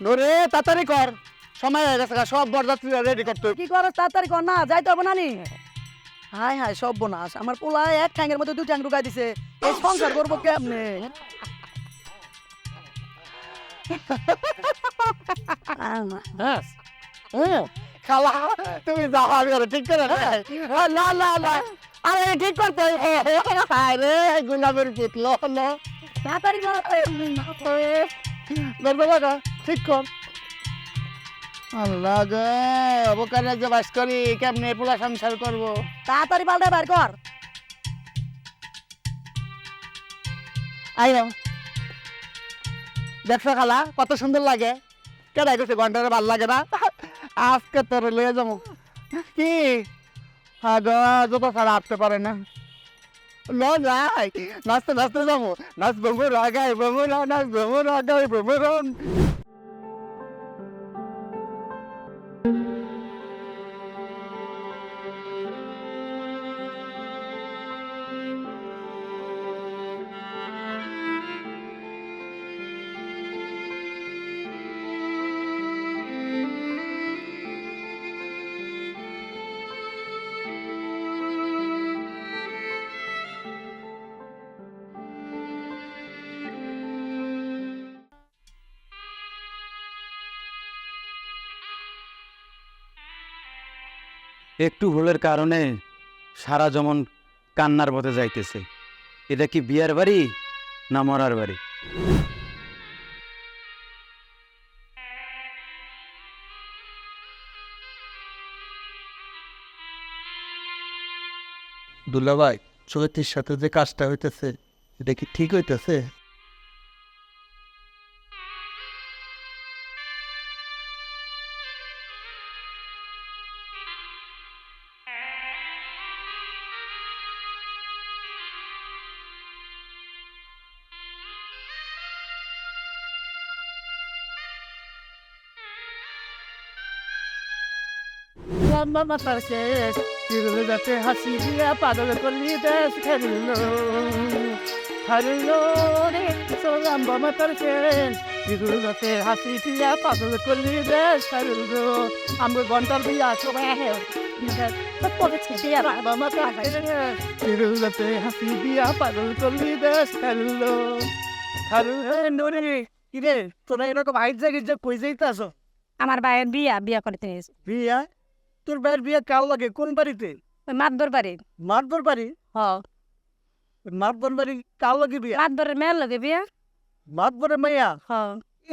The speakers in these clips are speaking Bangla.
নোরে তাড়াতাড়ি কর, সময় হয়ে গেছে, সব বরযাত্রী রেডি করতে হবে। কি করে তাড়াতাড়ি কর না, যাইতে হবে না নি? হাই হাই সব বোনাস, আমার পোলা এক ঠ্যাঙ্গের মধ্যে দুই ঠ্যাং ঢুকাই দিছে, এই সংসার করবো কেমনে? হ্যাঁ খালা, তুমি যাও, আমি ওরে ঠিক করে না। না না না, আরে ঠিক করতে রে গোলাপের পুতল হলো। তাড়াতাড়ি কর। ধন্যবাদ, ঠিক কর। আল্লাহ গে, অবকারে যে বাস করি, কেমনে পোলা সংসার করবো? তাড়াতাড়ি পাল্টে বের কর। আইরাম দেখছো খালা কত সুন্দর লাগে, কেডাই করছে ঘন্টারে ভাল লাগে না? আজকে তোর লয়ে যাবো কি যত ছাড়া হাঁটতে পারে না। যাই নাচতে নাচতে যাবো, নাচ বমু রাগাই বমু নাচ বমু রাগাই বমু। একটু ভুলের কারণে সারা যেমন কান্নার পথে যাইতেছে। এটা কি বিয়ার বাড়ি না মরার বাড়ি? দুলাভাই, চৈতির সাথে যে কাজটা হইতেছে এটা কি ঠিক হইতেছে? মাতার শেষ তিরুলে যাতে হাসি দিয়া পাগল করলি দেশ খেললো হারলো রে সোলাম মাতার শেষ তিরুলে যাতে হাসি দিয়া পাগল করলি দেশ খেললো। আমরা ঘন্টার বিয়া সবাই তিরুলে যাতে হাসি দিয়া পাগল করলি দেশ খেললো। নোরে কিরে তোরা এরকম হাইট জায়গায় যে কই যাইতে আসো? আমার ভাইয়ের বিয়া করতে নিয়েছে। বিয়া? তোর ভাইয়ের বিয়া কাল লাগে কোন বাড়িতে? ওই মাতবর বাড়ি। মাতবর বাড়ি? হ, মাতবর বাড়ি কাল লাগে বিয়া? মাতবরের মেয়ের লগে বিয়া। মাতবরের মাইয়া? হ,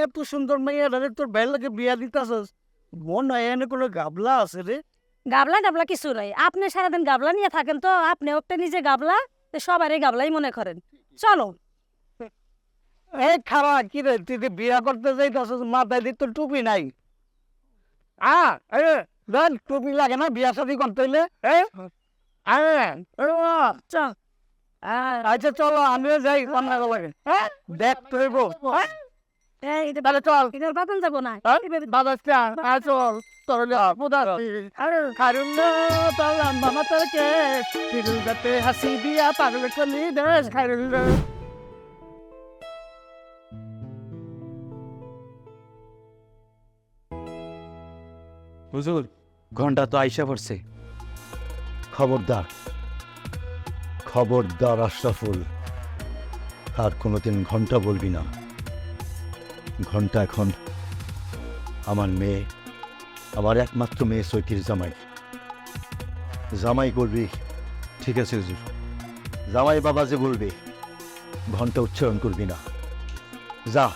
এত সুন্দর মাইয়া রে তোর ভাইয়ের লাগে বিয়া দিতাছস, মন হয় এনে কোনো গাবলা আছে রে? গাবলা টাবলা কিছু নাই, আপনি সারাদিন গাবলা নিয়ে থাকেন তো, আপনি একটা নিজে গাবলা, তো সবারই গাবলাই মনে করেন। চলো। এ খারা কি রে, তুই যে বিয়া করতে যাইতাছস মাথায় দিয়ে তোর টুপি নাই? দেন টুপি লাগে না বিয়া শাদি করতে হইলে? চল। আচ্ছা চলো আমিও যাই কন্যা লাগে দেখ তুই তাহলে চল এটার বাতন যাবো না। বাজাচ্ছে চল তোর হাসি দিয়া পাগল করলি দেশ খাইরুল। হুজুর, ঘন্টা তো আইসা পড়ছে। খবরদার খবরদার আশরাফুল, আর কোনোদিন ঘন্টা বলবি না। ঘন্টা এখন আমার মেয়ে, আমার একমাত্র মেয়ে সৈকির জামাই। জামাই করবি, ঠিক আছে হুজুর। জামাই বাবা যে বলবে, ঘন্টা উচ্চারণ করবি না। যা।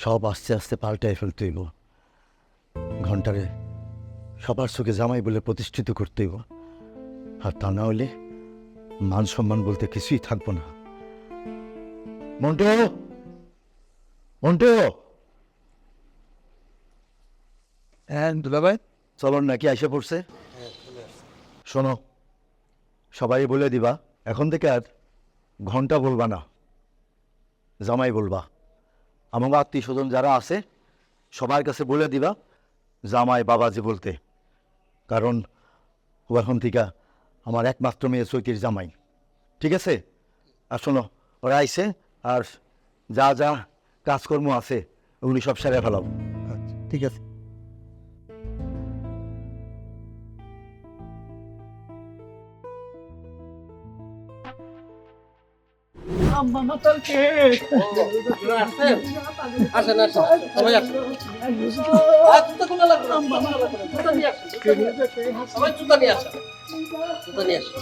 সব আস্তে আস্তে পাল্টায় ফেলতে হইব। ঘন্টারে সবার চোখে জামাই বলে প্রতিষ্ঠিত করতে হইব, আর তা না হলে মান সম্মান বলতে কিছুই থাকবো না। মন্টু, মন্টু, হ্যাঁ দুলাভাই। চলন নাকি আইসা পড়ছে? শোনো, সবাই বলে দিবা এখন থেকে আর ঘন্টা বলবা না, জামাই বলবা। আমার আত্মীয় স্বজন যারা আছে সবার কাছে বলে দিবা জামাই বাবাজি বলতে, কারণ ও এখন থেকে আমার একমাত্র মেয়ে চৈতির জামাই। ঠিক আছে? আর শোনো, ওরা আইসে আর যা যা কাজকর্ম আছে ওগুলি সব সেরে ফেলাম। আচ্ছা ঠিক আছে। আম্মা মাতার কেস আসেন আসেন সবাই আসেন। জুতা কোনা লাগবে না, জুতা নিয়ে আসেন, সবাই জুতা নিয়ে আসেন, জুতা নিয়ে আসেন।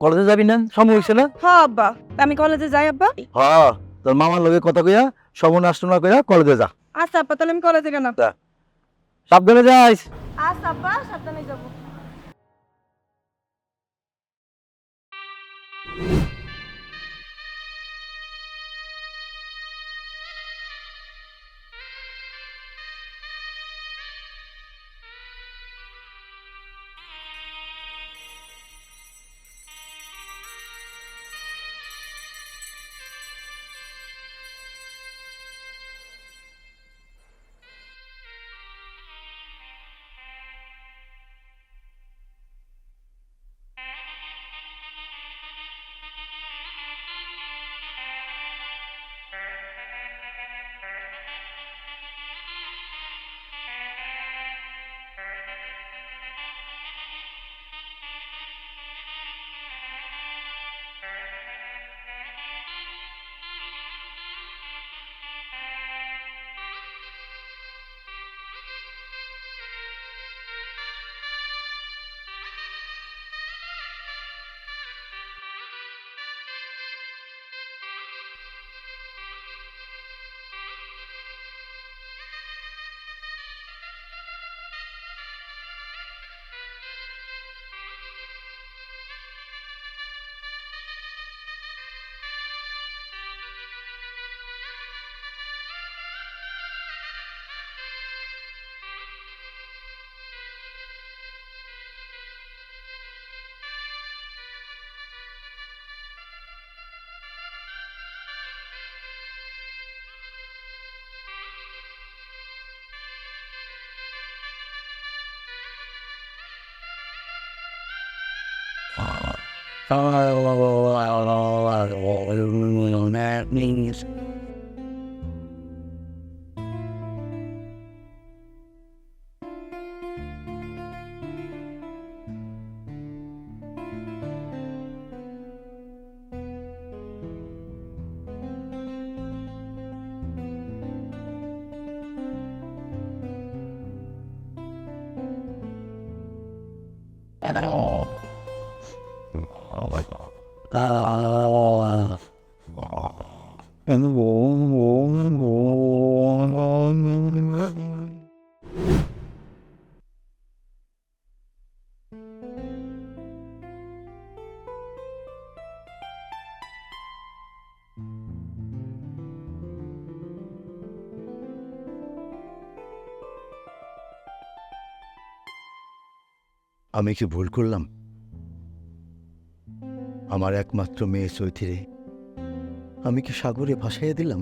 কলেজে যাবি না? সময় হয়েছে না? হ্যাঁ আব্বা, আমি কলেজে যাই আব্বা। হ্যাঁ, তোর মামার লগে কথা কইয়া সর্বনাশ না কইয়া কলেজে যা। আচ্ছা আব্বা, তাহলে আমি কলেজে গেলাম। সাবধানে যাইস। আচ্ছা আব্বা, সাবধানে যাবো। আমি কি ভুল করলাম? আমার একমাত্র মেয়ে চৈথিরে আমি কি সাগরে ভাসাইয়া দিলাম?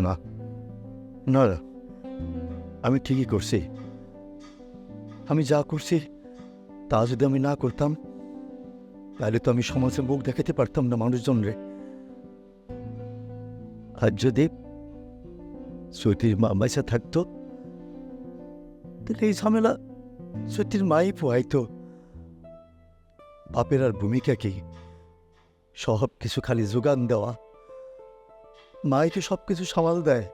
না না, আমি ঠিকই করছি। আমি যা করছি তা যদি আমি না করতাম তাহলে তো আমি সমাজে মুখ দেখাতে পারতাম না মানুষজন রে। আর যদি সতীর মা বাইসা থাকতো তাহলে এই ঝামেলা সতীর মাই পোহাইতো। বাপের আর ভূমিকা কি? সব কিছু খালি যোগান দেওয়া। মাই তো সব কিছু সামাল দেয়।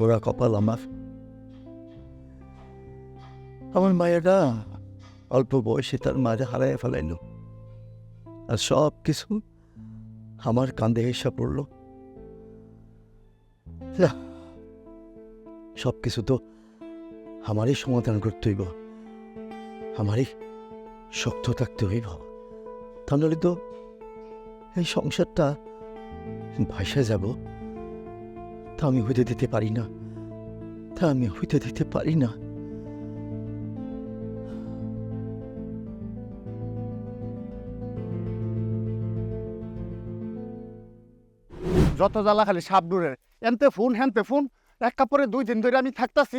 ওরা কপাল আমার। আমার মায়েরা অল্প বয়সে তার মায়ের হারায় ফেলাইল, আর সব কিছু আমার কাঁধে এসে পড়ল। সব কিছু তো আমারই সমাধান করতে হইব, আমারই শক্ত থাকতে হইব। তাহলে তো এই সংসারটা ভাসে যাব। তা আমি হইতে দিতে পারি না, তা আমি হইতে দিতে পারি না। যত জ্বালা খালি সাপ দূরের, এনতে ফোন হ্যানতে ফোন, এক কাপড়ে 2 দিন ধরে আমি থাকতাছি।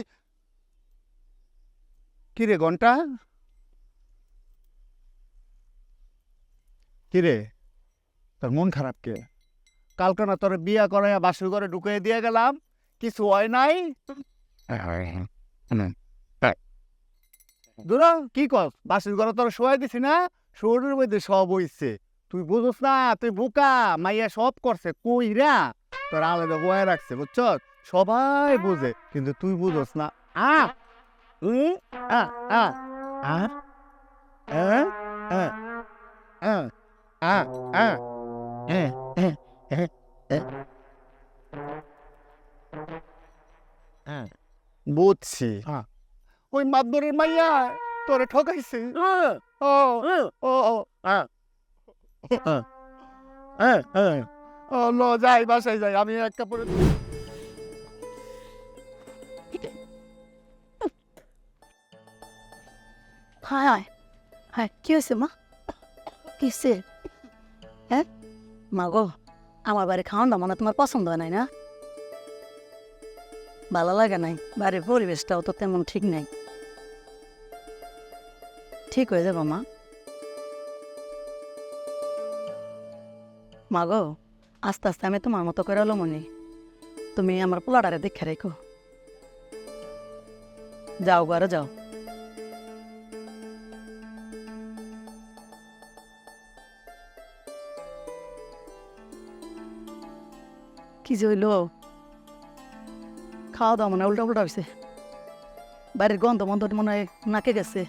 কিরে ঘন্টা, কিরে তোর মন খারাপ কে? কালকে না তোর বিয়া করাইয়া বাসুর ঘরে ঢুকিয়ে দিয়ে গেলাম, কিছু হয় নাই। দুরা কি কস, বাসুর ঘরে তোর শোয়াই দিছি না, শরীরের মধ্যে সব হইছে। তুই বুঝোস না, তুই বোকা। মাইয়া সব করছে কইরা তোর আলাদা বয়ে রাখছে, বুঝছ? সবাই বুঝে, কিন্তু তুই বুঝোস না। আ আ আ আ আ আ আ আ বুঝছি, ওই মাদবরের মাইয়া তোরে ঠকাইছে। ও ও ও ও ল যাই, বাসায় যাই, আমি এক কাপড়ে। হায় হায় হায়, কি হয়েছে মা? কিসে? হ্যাঁ মা গো, আমার বাড়ি খাওয়ান দাও মানে তোমার পছন্দ হয় নাই না? ভালো লাগে নাই, বাড়ির পরিবেশটাও তো তেমন ঠিক নাই। ঠিক হয়ে যাবো মা। মা গো, আস্তে আস্তে আমি তোমার মতো করে হলো মনি, তুমি আমার পোলাটারে দেখে রেখো। যাও ঘরে যাও। কি যে হইল? খাওয়া দাওয়া মানে উল্টা উল্টা হয়েছে, বাড়ির গন্ধ মন্ধ মনে হয় নাকে গেছে।